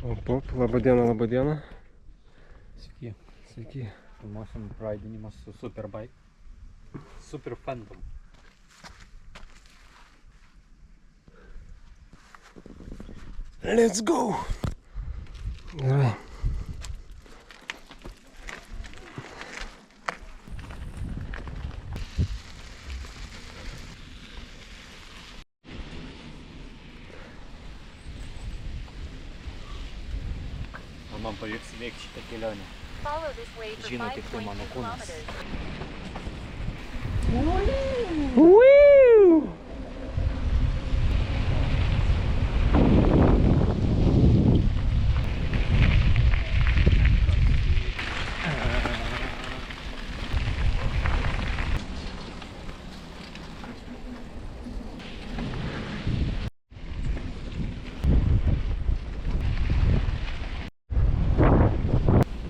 Op, laba diena, laba diena. Sveiki. Sveiki. Filmuosim raidinimas su Superbike. Super Phantom. Let's go! Gerai. Ar man pavyks įveikti šitą kelionę? Žino tik tai mano kūnas. Woo!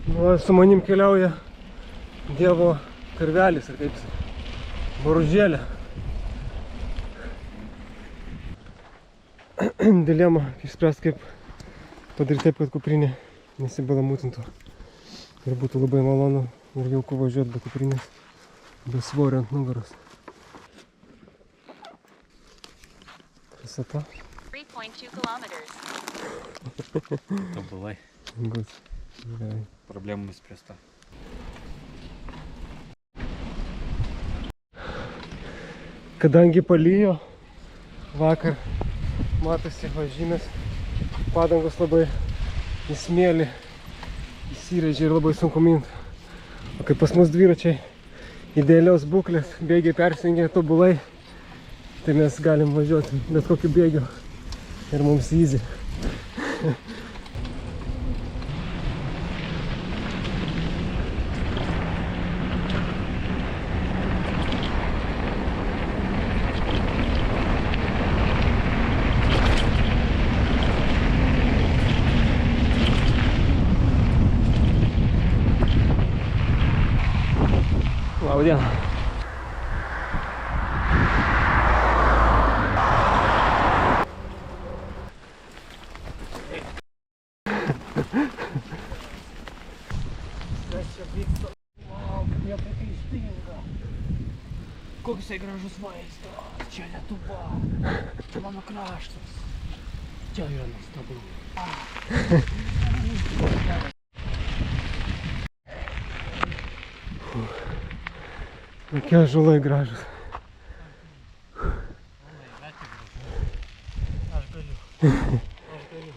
Nu, su manim keliauja Dievo karvelis, ar kaip jis, boružėlė. Dilema išspręs, kaip padaryti taip, kad kuprinė nesibalamutintų. Ir būtų labai malonu ir jauku važiuoti be kuprinės, be svorio ant nugaros. Krasota. 3.2 kilometers. Tobulai. Good. Gerai. Problemų išspręsta. Kadangi palijo vakar, matosi žymės, padangos labai į smėlį įsirėžė ir labai sunku minti. O kai pas mus dviračiai idealios būklės, bėgiai persijungia tobulai, tai mes galim važiuoti bet kokiu bėgiu ir mums easy. Labą dieną. Kas čia vyksta? Wow, kaip neprikaištinga. Koks jisai gražus vaizdas. Čia Lietuva. Čia mano kraštas. Čia yra nuostabu. Kokie ąžuolai gražus. Aš galiu. Aš negaliu.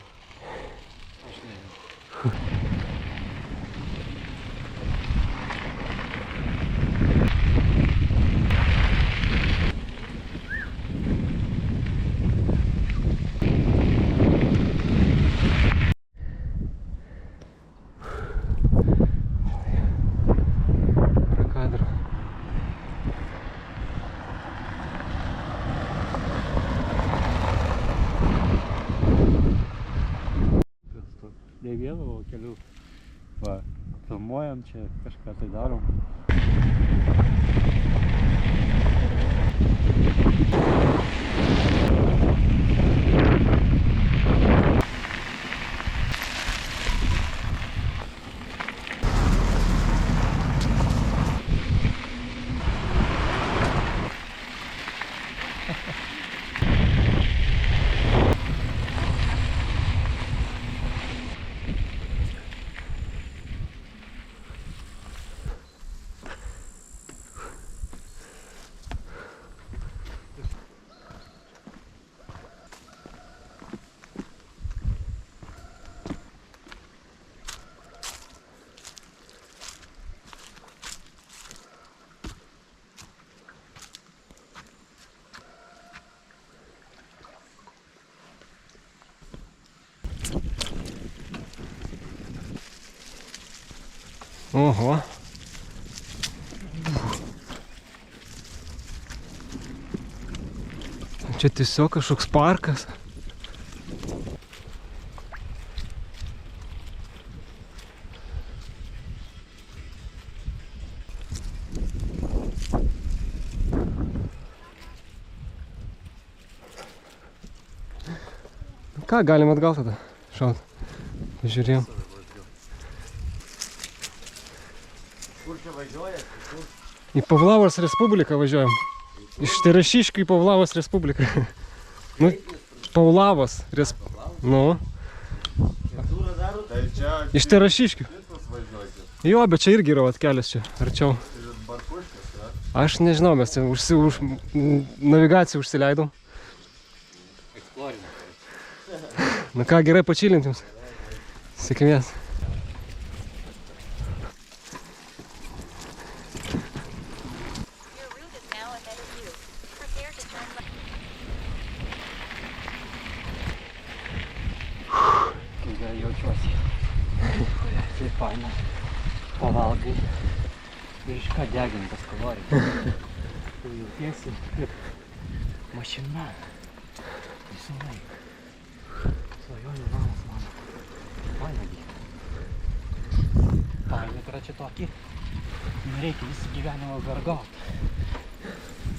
Kadro. Ne vieno, o kelių. Va, filmuojam čia, kažką tai darom. Oho. Čia tiesiog kažkoks parkas. Ką, galim atgal tada šaut. Žiūrėjom. Kur čia važiuoja? Į Pavlavos Respubliką važiuojam. Iš Terašiškių į Pavlavos Respubliką. Nu, Pavlavos Respubliką. Nu. Turą darot? Tai čia... Iš Terašiškių. Kitus važiuoti. Jo, bet čia irgi yra vat kelias čia, arčiau. Tai Barpuškas, ne? Aš nežinau, mes čia navigaciją užsileidom. Na ką, gerai pačilint jums. Sėkmės. Your route is now ahead of you. Prepare to turn left. Gerai jaučiuosi. Tai faina. Pavalgai. Virška degintas kalorijas. Tu jautiesi kaip mašina. Visą laiką. Svajonių namas mano. Faina gyvena. Faina yra čia tokį. Nereikia visą gyvenimą vergauti.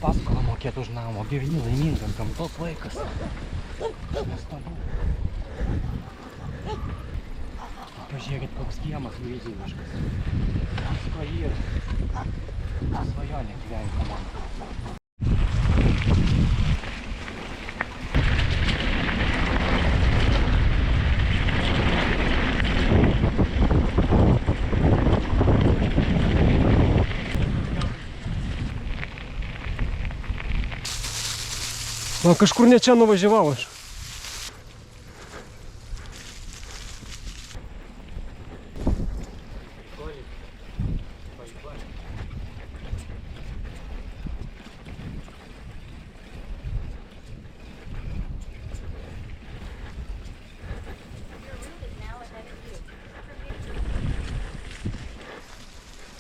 Paskolą mokėti už namą. Gyveni laimingas gamtos vaikas. Nuostabu. Pažiūrėkit, koks kiemas vaizdiniškas. Visko yra. Svajonė gyvenimo mano. Na, kažkur ne čia nuvažiavau aš.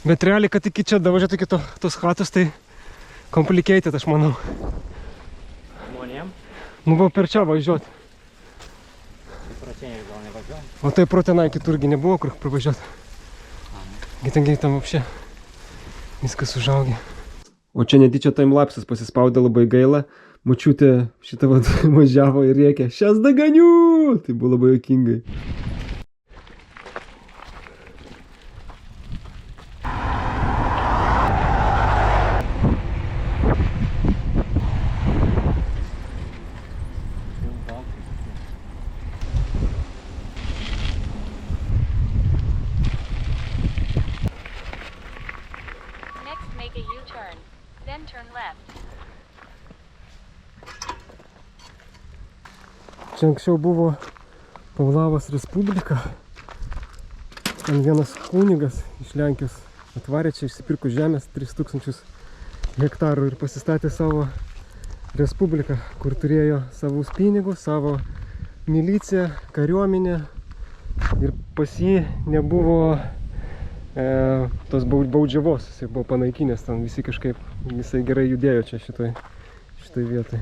Bet realiai, kad iki čia davažiuoti iki tos chatos, tai complicated, aš manau. Žmonėm? Nu, buvo per čia važiuoti. Įpratėniai gal nevažiuojam? O tai pro tenai kiturgi nebuvo, kur pravažiuoti. Gitangiai tam apšė. Viskas užaugė. O čia netyčia timelapsas pasispaudė, labai gaila. Močiutė šitą važiavo ir rėkė. Šias daganiu! Tai buvo labai juokingai. Next, make a U-turn. Then turn left. Čia anksčiau buvo Pavlavos Respublika. Ten vienas kunigas iš Lenkijos atvarė čia, išsipirko žemės 3000 hektarų ir pasistatė savo respubliką, kur turėjo savus pinigus, savo miliciją, kariuomenę. Ir pas jį nebuvo tos baudžiavos, jisai buvo panaikinęs, ten visi kažkaip, visai gerai judėjo čia šitoj vietoj.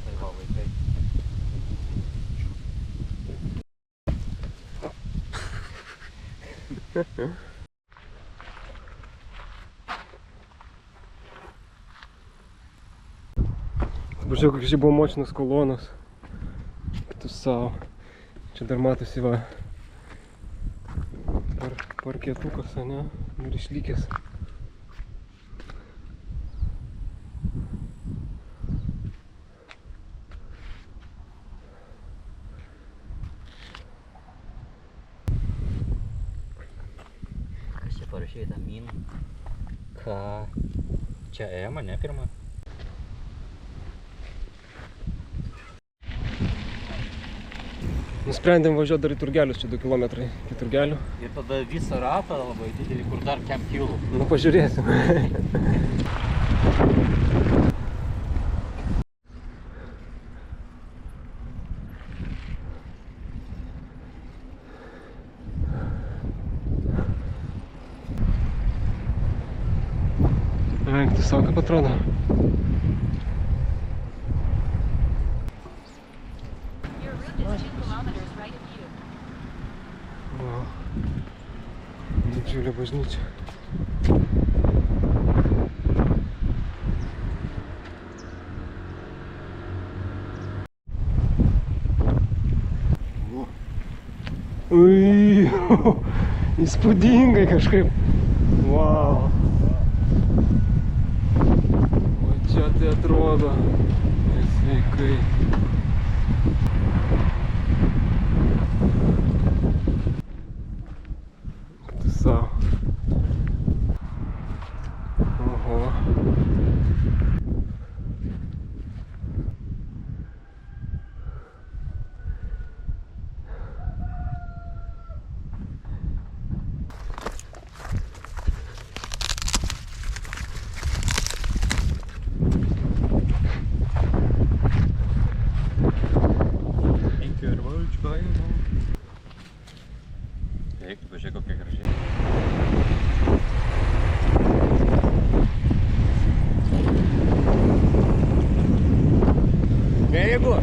Tai va, vaikai. Pažiūrėjau, kokie čia buvo močinos kolonos. Tu savo. Čia dar matosi va parketukas, ane? Ir išlikęs. Kas čia parašyta mina? Ką? Čia Ema, ne pirma? Nusprendėm važiuoti dar į Turgelius, čia 2 kilometrai iki Turgelių. Ir tada visą ratą labai didelį, kur dar kem kilų. Nu, pažiūrėsim. Vengti savo, kaip atrodo. Your route is 2 kilometers right of you. О, didžiulė bažnyčia. Ui, įspūdingai kažkaip. Wow. O čia tai atrodo sveikai. Tu savo. Oho. Eik, tu pažiūrėk kokia gražiai. Jeigu.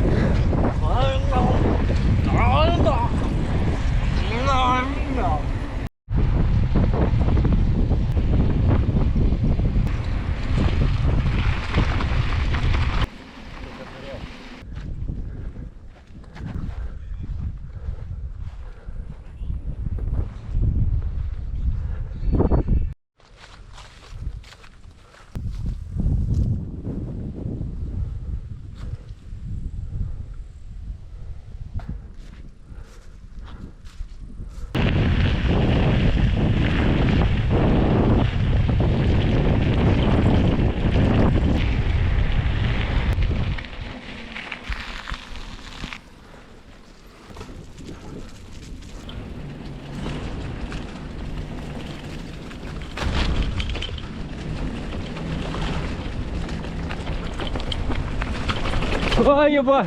Ой, еба!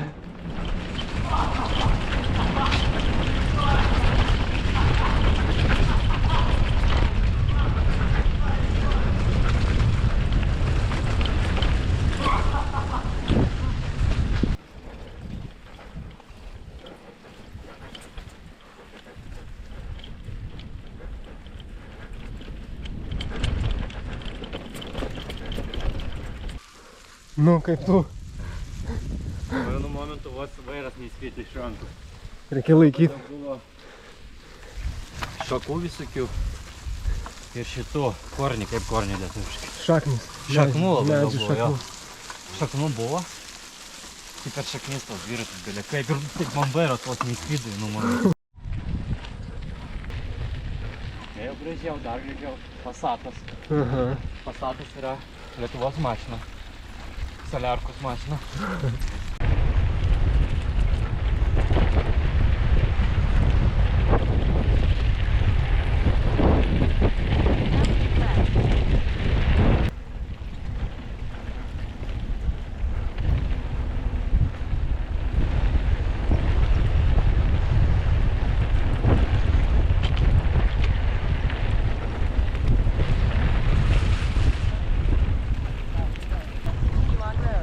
Nu, kaip tu? Vienu momentu vos vairas neįspėti iš rankų. Reikia laikyti. Buvo šakų visokių ir šitų kornį, kaip kornį lietuviškai. Šaknis. Šaknų labai daug Medžių buvo, jo. šaknų. Šaknų buvo. Tik per šaknis tos dviračius belia. Kaip ir tik man vairas vos neįspėti, nu man. Jau gražiau, dar gražiau. Pasatas. Aha. Pasatas yra Lietuvos mašina. Saliarkos mašina. Long road.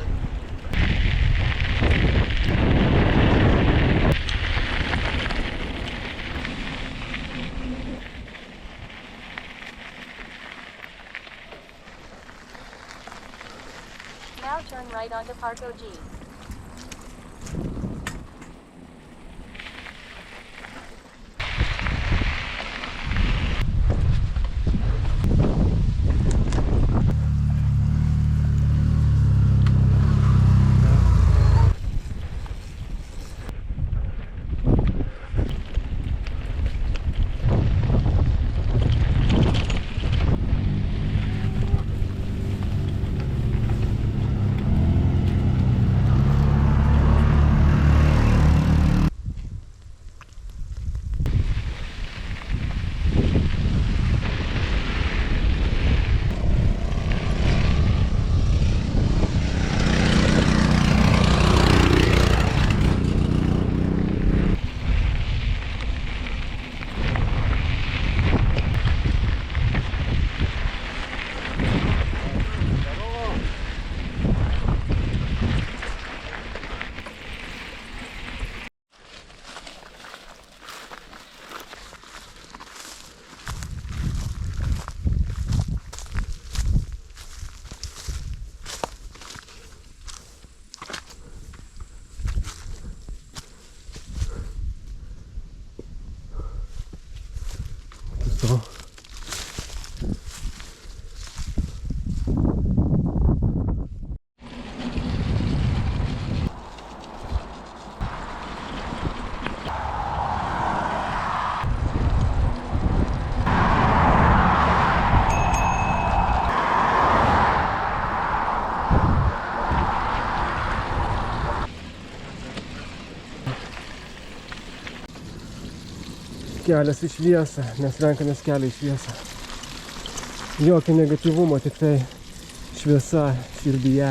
Now turn right onto Parco G. kartu. Kelias į šviesą, mes renkamės kelią į šviesą. Jokio negatyvumo, tik tai šviesa širdyje.